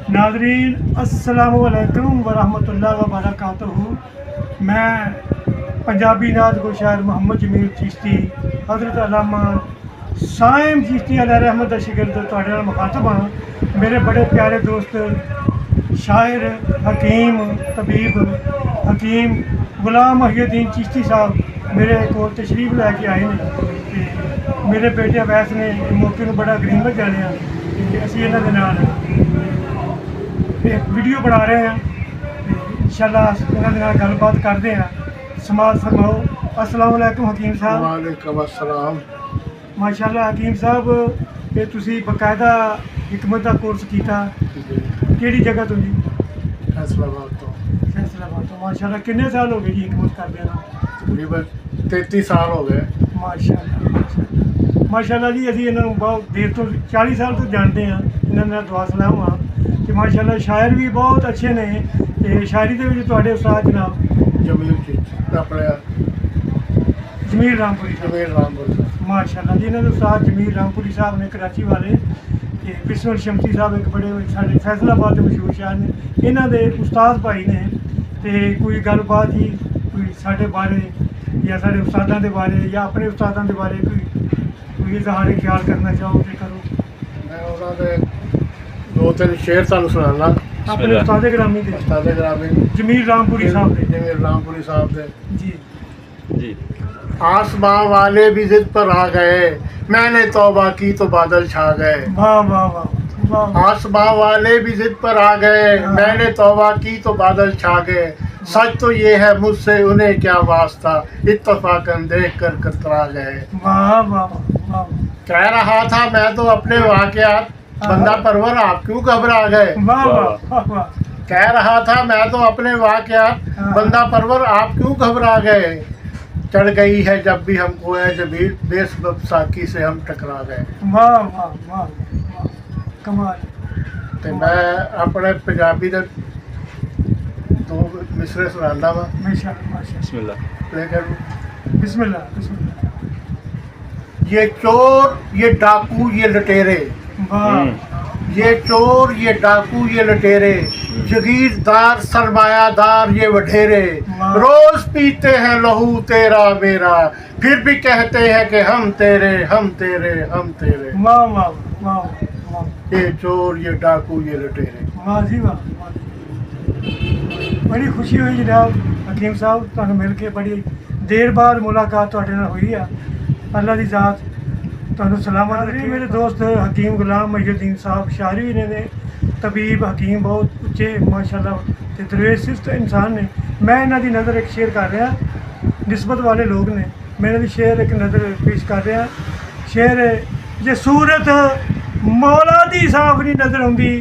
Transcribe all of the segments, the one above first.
नाज़रीन अस्सलामु अलैकुम वरहमतुल्लाहि व बरकातुहू। मैं पंजाबी नात को शायर मोहम्मद जमील चिश्ती हज़रत अल्लामा साइम चिश्ती अलैहि रहमत दा शिगिर्द तुहाडे नाल मुखातब हाँ। मेरे बड़े प्यारे दोस्त शायर हकीम तबीब हकीम गुलाम मोहिउद्दीन चिश्ती साहब मेरे को तशरीफ लैके आए हैं। मेरे बेटे अवैस ने मौके को बड़ा गरीमत जाने असीं इन्हां दे नाल एक वीडियो बना रहे हैं। इंशाअल्लाह इन्हां दे नाल गलबात करते हैं। समाज फरमाओ। अस्सलाम वालेकुम हकीम साहब। वालेकुम अस्सलाम। माशाअल्लाह हकीम साहब ये तुसी बकायदा हिकमत का कोर्स किया केड़ी जगह तो जी? फैसलाबाद तो। फैसलाबाद तो माशाअल्लाह कितने साल हो गए जी हिकमत कर देना? तकरीबन 33 साल हो गए। माशाअल्लाह माशाअल्लाह जी असीं इन्हां नूं बहुत देर तो 40 साल तो जानते हैं। इन्हां नाल दुआ सलाम हाँ कि माशाअल्लाह शायर भी बहुत अच्छे ने ते शायरी दे विच तुहाडे उस्ताद जनाब जमील चिश्ती अपने जमील रामपुरी साहब। जमील रामपुरी माशाअल्लाह जी इन्होंने उस्ताद जमील रामपुरी साहब ने कराची वाले ते बिस्मिल शमसी साहब एक बड़े साढ़े फैसलाबाद के मशहूर शायर ने। इन्हों के उस्ताद भाई ने ते कोई गलबात जी कोई साढ़े बारे या साढ़े उस्तादों के बारे या अपने उस्तादों के बारे कोई इजहार ख्याल करना चाहो तो करो। मैं उन्होंने 2-3 शेर तुहानूं सुणाना। अपने उस्ताद ग्रामी के उस्ताद ग्रामी जमील रामपुरी साहब के। जमील रामपुरी साहब दे जी जी। आसमां वाले भी जिद पर आ गए, मैंने तौबा की तो बादल छा गए। वाह वाह वाह वाह। आसमां वाले भी जिद पर आ गए, मैंने तौबा की तो बादल छा गए। सच तो ये है मुझसे उन्हें क्या वास्ता, इत्तफाकन देख कर कतरा गए। वाह वाह वाह। कह रहा था मैं तो अपने वाक़यात, बंदा परवर आप क्यों घबरा गए। वाह वाह वाह। कह रहा था मैं तो अपने वाक़यात, बंदा परवर आप क्यों घबरा गए। चढ़ गई है जब भी हमको है जबीर, बेसबब साकी से हम टकरा गए। वाह वाह वाह वाह कमाल। तो मैं अपने पंजाबी दे 2 मिसरे सुनाना वा। माशाअल्लाह माशाअल्लाह। बिस्मिल्लाह। लेकिन बिस्मिल्लाह बिस्मिल्लाह। ये चोर ये डाकू ये लुटेरे, वाह। ये चोर ये डाकू ये लुटेरे, जगीरदार सरमायादार ये वढेरे, वाह। रोज पीते हैं लहू तेरा मेरा, फिर भी कहते हैं कि हम तेरे हम तेरे हम तेरे। वाह वाह वाह वाह। ये चोर ये डाकू ये लुटेरे। वाह जी वाह वाह। बड़ी खुशी हुई जनाब हकीम साहब तुहानूं मिल के। बड़ी देर बाद मुलाकात तुहाडे नाल हुई है। अल्लाह दी ज़ात तुहानूं सलामत रखे। मेरे दोस्त हकीम गुलाम मोहिउद्दीन साहब शायरी ने तबीब हकीम बहुत उच्चे माशाअल्लाह ते दरवेश इंसान ने। मैं इन्हां दी नज़र एक शेर कर रहा, निस्बत वाले लोग ने। मैं इन्हां दी शेर एक नज़र पेश कर रहा। शेर है जे सूरत मौला दी साफ नहीं नज़र आउंदी,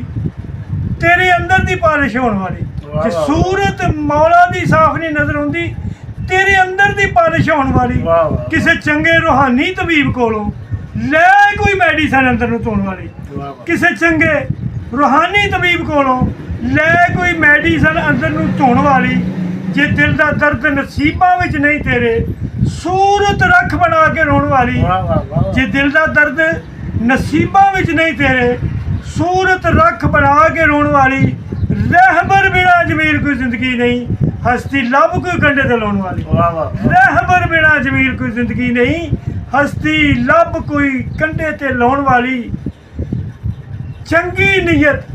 तेरे अंदर दी पालिश होने वाली। जे सूरत मौला दी साफ नहीं नज़र आउंदी, तेरे अंदर दी पालिश होने वाली। किसी चंगे रूहानी तबीब कोलों ले कोई मेडिसन अंदर नूं धोण वाली। किसी चंगे रूहानी तबीब कोलों ले कोई मेडिसन अंदर नूं धोण वाली। जे दिल दा दर्द नसीबां विच नहीं तेरे, सूरत रख बना के रोण वाली। जे दिल दा दर्द नसीबां विच नहीं तेरे, सूरत रख बना के रोण वाली। रहबर बिना जमील कोई जिंदगी नहीं, हस्ती लब कोई कंडे ते लाउण वाली। रहबर बिना जमील कोई जिंदगी नहीं, हस्ती लब कोई कंडे ते लाउण वाली। चंगी नीयत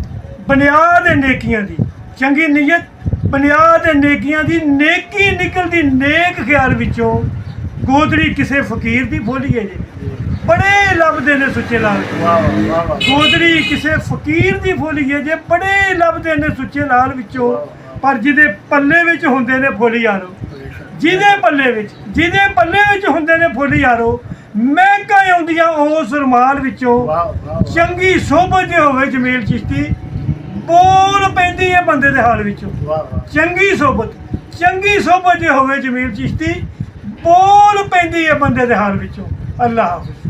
बुनियाद है नेकियां दी, चंगी नीयत बुनियाद है नेकियां दी। नेकी निकलदी नेक ख्याल विचों, गोदड़ी किसे फकीर दी बोलीए जे बड़े लभदे ने सुच्चे लाल। गोदड़ी किसे फकीर दी बोलीए जे बड़े लभदे ने सुच्चे लाल विचों, पर जिदे पल्ले विच हुंदे ने फुੱਲ यारो। जिदे पल्ले विच हुंदे ने फुੱਲ यारो, महंगा आउंदियां उस रुमाल विचों। चंगी सोबत जे होवे जमील चिश्ती, बोल पैंदी है बंदे दे हाल विचों। चंगी सोबत जे होवे जमील चिश्ती, बोल पैंदी है बंदे दे हाल विचों। अल्लाह हाफिज़।